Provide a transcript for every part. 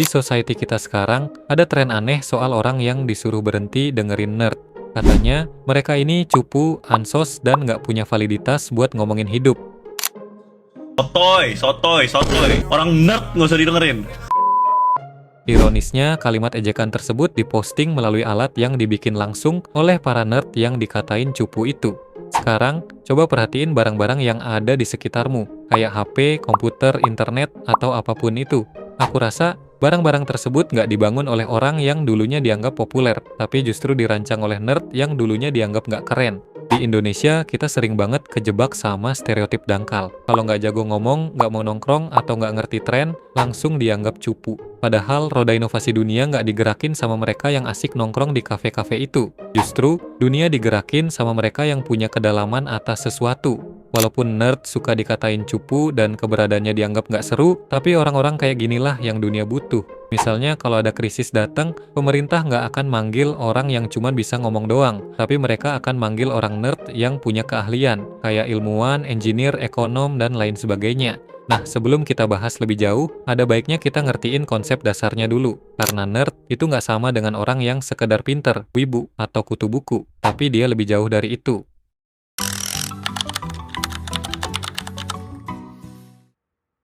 society kita sekarang, ada tren aneh soal orang yang disuruh berhenti dengerin nerd. Katanya, mereka ini cupu, ansos, dan nggak punya validitas buat ngomongin hidup. Sotoy. Orang nerd nggak usah didengerin. Ironisnya, kalimat ejekan tersebut diposting melalui alat yang dibikin langsung oleh para nerd yang dikatain cupu itu. Sekarang, coba perhatiin barang-barang yang ada di sekitarmu, kayak HP, komputer, internet, atau apapun itu. Aku rasa, barang-barang tersebut nggak dibangun oleh orang yang dulunya dianggap populer, tapi justru dirancang oleh nerd yang dulunya dianggap nggak keren. Di Indonesia, kita sering banget kejebak sama stereotip dangkal. Kalau nggak jago ngomong, nggak mau nongkrong, atau nggak ngerti tren, langsung dianggap cupu. Padahal roda inovasi dunia nggak digerakin sama mereka yang asik nongkrong di kafe-kafe itu. Justru, dunia digerakin sama mereka yang punya kedalaman atas sesuatu. Walaupun nerd suka dikatain cupu dan keberadaannya dianggap nggak seru, tapi orang-orang kayak ginilah yang dunia butuh. Misalnya kalau ada krisis datang, pemerintah nggak akan manggil orang yang cuma bisa ngomong doang, tapi mereka akan manggil orang nerd yang punya keahlian, kayak ilmuwan, engineer, ekonom, dan lain sebagainya. Nah, sebelum kita bahas lebih jauh, ada baiknya kita ngertiin konsep dasarnya dulu. Karena nerd itu nggak sama dengan orang yang sekedar pinter, wibu, atau kutu buku, tapi dia lebih jauh dari itu.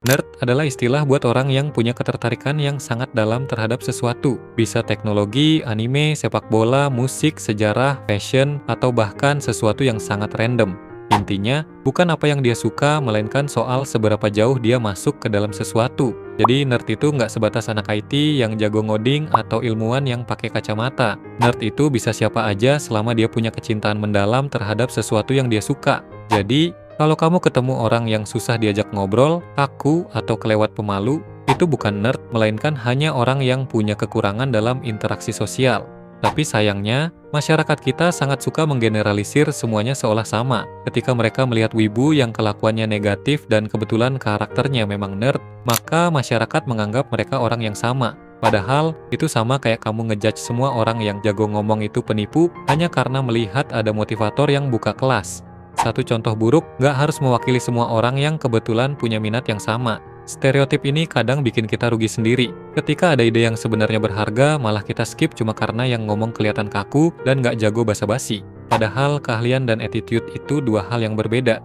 Nerd adalah istilah buat orang yang punya ketertarikan yang sangat dalam terhadap sesuatu. Bisa teknologi, anime, sepak bola, musik, sejarah, fashion, atau bahkan sesuatu yang sangat random. Intinya, bukan apa yang dia suka, melainkan soal seberapa jauh dia masuk ke dalam sesuatu. Jadi nerd itu nggak sebatas anak IT yang jago ngoding atau ilmuwan yang pakai kacamata. Nerd itu bisa siapa aja selama dia punya kecintaan mendalam terhadap sesuatu yang dia suka. Jadi, kalau kamu ketemu orang yang susah diajak ngobrol, kaku, atau kelewat pemalu, itu bukan nerd, melainkan hanya orang yang punya kekurangan dalam interaksi sosial. Tapi sayangnya, masyarakat kita sangat suka menggeneralisir semuanya seolah sama. Ketika mereka melihat wibu yang kelakuannya negatif dan kebetulan karakternya memang nerd, maka masyarakat menganggap mereka orang yang sama. Padahal, itu sama kayak kamu ngejudge semua orang yang jago ngomong itu penipu hanya karena melihat ada motivator yang buka kelas. Satu contoh buruk, nggak harus mewakili semua orang yang kebetulan punya minat yang sama. Stereotip ini kadang bikin kita rugi sendiri. Ketika ada ide yang sebenarnya berharga, malah kita skip cuma karena yang ngomong kelihatan kaku dan nggak jago basa-basi. Padahal keahlian dan attitude itu dua hal yang berbeda.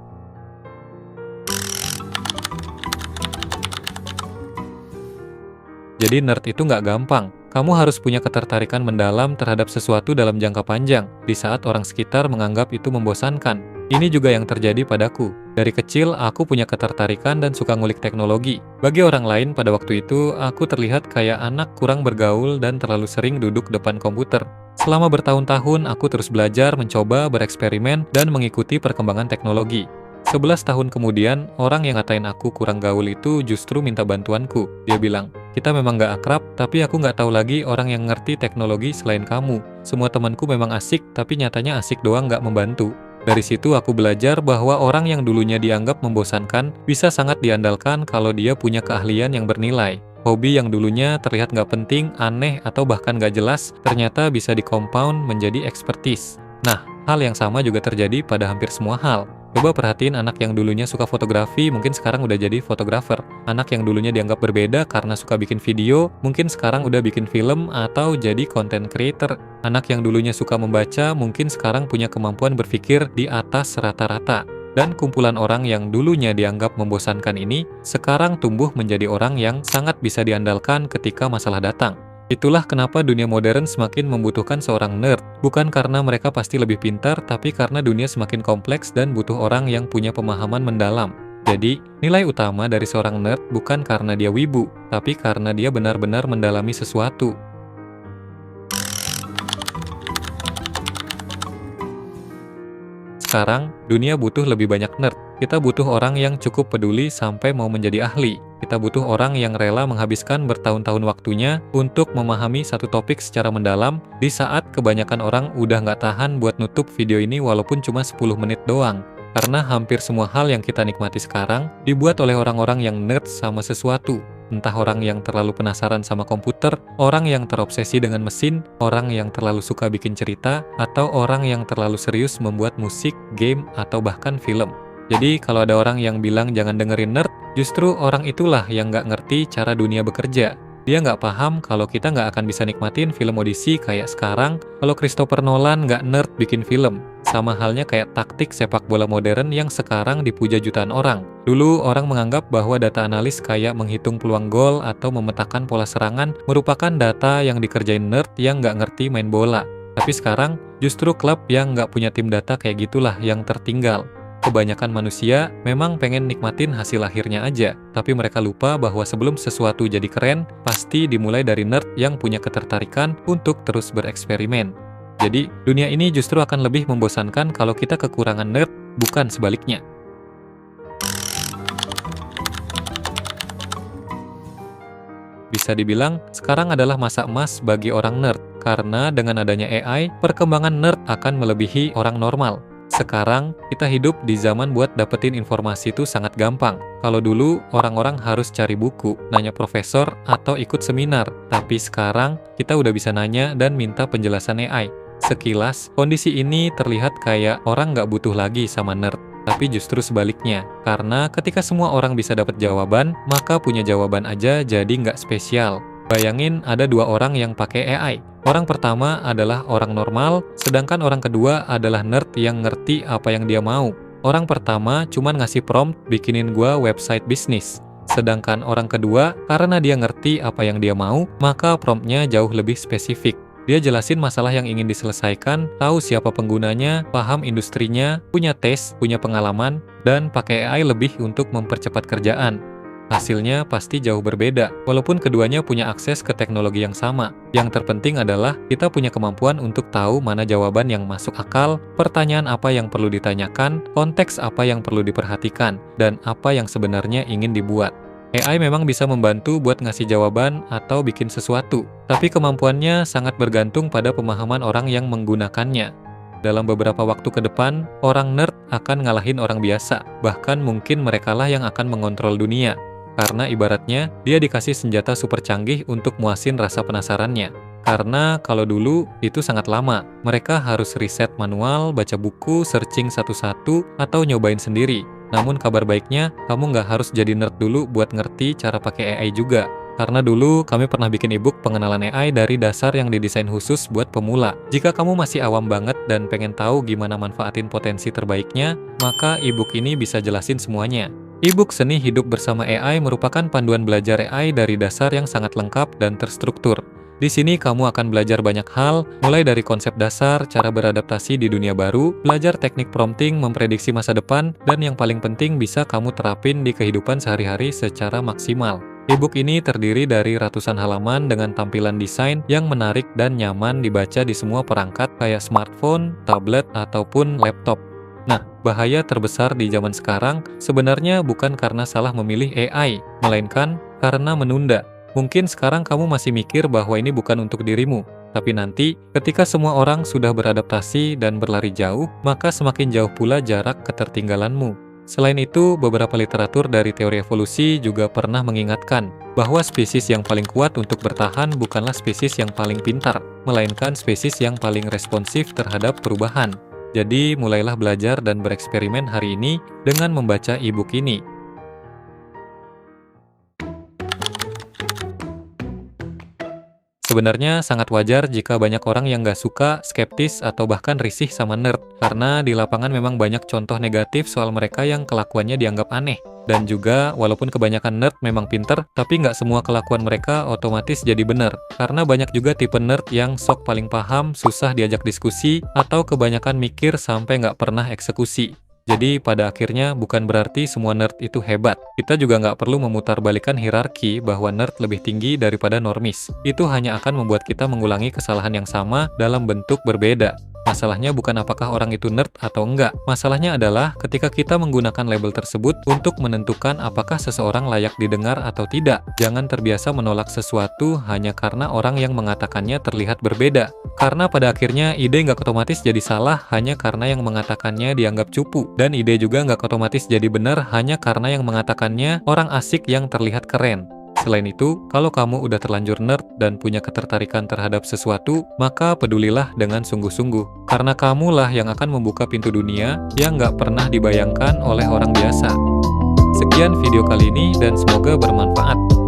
Jadi nerd itu nggak gampang. Kamu harus punya ketertarikan mendalam terhadap sesuatu dalam jangka panjang, di saat orang sekitar menganggap itu membosankan. Ini juga yang terjadi padaku. Dari kecil, aku punya ketertarikan dan suka ngulik teknologi. Bagi orang lain pada waktu itu, aku terlihat kayak anak kurang bergaul dan terlalu sering duduk depan komputer. Selama bertahun-tahun, aku terus belajar, mencoba, bereksperimen, dan mengikuti perkembangan teknologi. 11 tahun kemudian, orang yang ngatain aku kurang gaul itu justru minta bantuanku. Dia bilang, kita memang gak akrab, tapi aku gak tahu lagi orang yang ngerti teknologi selain kamu. Semua temanku memang asik, tapi nyatanya asik doang gak membantu. Dari situ aku belajar bahwa orang yang dulunya dianggap membosankan bisa sangat diandalkan kalau dia punya keahlian yang bernilai. Hobi yang dulunya terlihat gak penting, aneh, atau bahkan gak jelas, ternyata bisa di-compound menjadi expertise. Nah, hal yang sama juga terjadi pada hampir semua hal. Coba perhatiin anak yang dulunya suka fotografi, mungkin sekarang udah jadi fotografer. Anak yang dulunya dianggap berbeda karena suka bikin video, mungkin sekarang udah bikin film atau jadi content creator. Anak yang dulunya suka membaca, mungkin sekarang punya kemampuan berpikir di atas rata-rata. Dan kumpulan orang yang dulunya dianggap membosankan ini, sekarang tumbuh menjadi orang yang sangat bisa diandalkan ketika masalah datang. Itulah kenapa dunia modern semakin membutuhkan seorang nerd, bukan karena mereka pasti lebih pintar, tapi karena dunia semakin kompleks dan butuh orang yang punya pemahaman mendalam. Jadi, nilai utama dari seorang nerd bukan karena dia wibu, tapi karena dia benar-benar mendalami sesuatu. Sekarang, dunia butuh lebih banyak nerd. Kita butuh orang yang cukup peduli sampai mau menjadi ahli. Kita butuh orang yang rela menghabiskan bertahun-tahun waktunya untuk memahami satu topik secara mendalam di saat kebanyakan orang udah nggak tahan buat nutup video ini walaupun cuma 10 menit doang. Karena hampir semua hal yang kita nikmati sekarang dibuat oleh orang-orang yang nerd sama sesuatu. Entah orang yang terlalu penasaran sama komputer, orang yang terobsesi dengan mesin, orang yang terlalu suka bikin cerita, atau orang yang terlalu serius membuat musik, game, atau bahkan film. Jadi kalau ada orang yang bilang jangan dengerin nerd, justru orang itulah yang nggak ngerti cara dunia bekerja. Dia nggak paham kalau kita nggak akan bisa nikmatin film Odyssey kayak sekarang kalau Christopher Nolan nggak nerd bikin film. Sama halnya kayak taktik sepak bola modern yang sekarang dipuja jutaan orang. Dulu orang menganggap bahwa data analis kayak menghitung peluang gol atau memetakan pola serangan merupakan data yang dikerjain nerd yang nggak ngerti main bola. Tapi sekarang justru klub yang nggak punya tim data kayak gitulah yang tertinggal. Kebanyakan manusia memang pengen nikmatin hasil akhirnya aja, tapi mereka lupa bahwa sebelum sesuatu jadi keren, pasti dimulai dari nerd yang punya ketertarikan untuk terus bereksperimen. Jadi, dunia ini justru akan lebih membosankan kalau kita kekurangan nerd, bukan sebaliknya. Bisa dibilang, sekarang adalah masa emas bagi orang nerd, karena dengan adanya AI, perkembangan nerd akan melebihi orang normal. Sekarang, kita hidup di zaman buat dapetin informasi itu sangat gampang. Kalau dulu, orang-orang harus cari buku, nanya profesor, atau ikut seminar. Tapi sekarang, kita udah bisa nanya dan minta penjelasan AI. Sekilas, kondisi ini terlihat kayak orang nggak butuh lagi sama nerd. Tapi justru sebaliknya, karena ketika semua orang bisa dapat jawaban, maka punya jawaban aja jadi nggak spesial. Bayangin ada dua orang yang pakai AI. Orang pertama adalah orang normal, sedangkan orang kedua adalah nerd yang ngerti apa yang dia mau. Orang pertama cuman ngasih prompt bikinin gua website bisnis. Sedangkan orang kedua, karena dia ngerti apa yang dia mau, maka promptnya jauh lebih spesifik. Dia jelasin masalah yang ingin diselesaikan, tahu siapa penggunanya, paham industrinya, punya tes, punya pengalaman, dan pakai AI lebih untuk mempercepat kerjaan. Hasilnya pasti jauh berbeda, walaupun keduanya punya akses ke teknologi yang sama. Yang terpenting adalah kita punya kemampuan untuk tahu mana jawaban yang masuk akal, pertanyaan apa yang perlu ditanyakan, konteks apa yang perlu diperhatikan, dan apa yang sebenarnya ingin dibuat. AI memang bisa membantu buat ngasih jawaban atau bikin sesuatu, tapi kemampuannya sangat bergantung pada pemahaman orang yang menggunakannya. Dalam beberapa waktu ke depan, orang nerd akan ngalahin orang biasa, bahkan mungkin merekalah yang akan mengontrol dunia. Karena ibaratnya, dia dikasih senjata super canggih untuk muasin rasa penasarannya. Karena kalau dulu, itu sangat lama. Mereka harus riset manual, baca buku, searching satu-satu, atau nyobain sendiri. Namun kabar baiknya, kamu nggak harus jadi nerd dulu buat ngerti cara pakai AI juga. Karena dulu kami pernah bikin ebook pengenalan AI dari dasar yang didesain khusus buat pemula. Jika kamu masih awam banget dan pengen tahu gimana manfaatin potensi terbaiknya, maka ebook ini bisa jelasin semuanya. Ebook Seni Hidup Bersama AI merupakan panduan belajar AI dari dasar yang sangat lengkap dan terstruktur. Di sini kamu akan belajar banyak hal, mulai dari konsep dasar, cara beradaptasi di dunia baru, belajar teknik prompting, memprediksi masa depan, dan yang paling penting bisa kamu terapin di kehidupan sehari-hari secara maksimal. Ebook ini terdiri dari ratusan halaman dengan tampilan desain yang menarik dan nyaman dibaca di semua perangkat kayak smartphone, tablet, ataupun laptop. Nah, bahaya terbesar di zaman sekarang sebenarnya bukan karena salah memilih AI, melainkan karena menunda. Mungkin sekarang kamu masih mikir bahwa ini bukan untuk dirimu, tapi nanti ketika semua orang sudah beradaptasi dan berlari jauh, maka semakin jauh pula jarak ketertinggalanmu. Selain itu, beberapa literatur dari teori evolusi juga pernah mengingatkan bahwa spesies yang paling kuat untuk bertahan bukanlah spesies yang paling pintar, melainkan spesies yang paling responsif terhadap perubahan. Jadi, mulailah belajar dan bereksperimen hari ini dengan membaca e-book ini. Sebenarnya sangat wajar jika banyak orang yang nggak suka, skeptis, atau bahkan risih sama nerd. Karena di lapangan memang banyak contoh negatif soal mereka yang kelakuannya dianggap aneh. Dan juga, walaupun kebanyakan nerd memang pinter, tapi nggak semua kelakuan mereka otomatis jadi benar. Karena banyak juga tipe nerd yang sok paling paham, susah diajak diskusi, atau kebanyakan mikir sampai nggak pernah eksekusi. Jadi pada akhirnya bukan berarti semua nerd itu hebat. Kita juga nggak perlu memutarbalikkan hierarki bahwa nerd lebih tinggi daripada normis. Itu hanya akan membuat kita mengulangi kesalahan yang sama dalam bentuk berbeda. Masalahnya bukan apakah orang itu nerd atau enggak. Masalahnya adalah ketika kita menggunakan label tersebut untuk menentukan apakah seseorang layak didengar atau tidak. Jangan terbiasa menolak sesuatu hanya karena orang yang mengatakannya terlihat berbeda. Karena pada akhirnya ide nggak otomatis jadi salah hanya karena yang mengatakannya dianggap cupu. Dan ide juga nggak otomatis jadi benar hanya karena yang mengatakannya orang asik yang terlihat keren. Selain itu, kalau kamu udah terlanjur nerd dan punya ketertarikan terhadap sesuatu, maka pedulilah dengan sungguh-sungguh. Karena kamulah yang akan membuka pintu dunia yang nggak pernah dibayangkan oleh orang biasa. Sekian video kali ini dan semoga bermanfaat.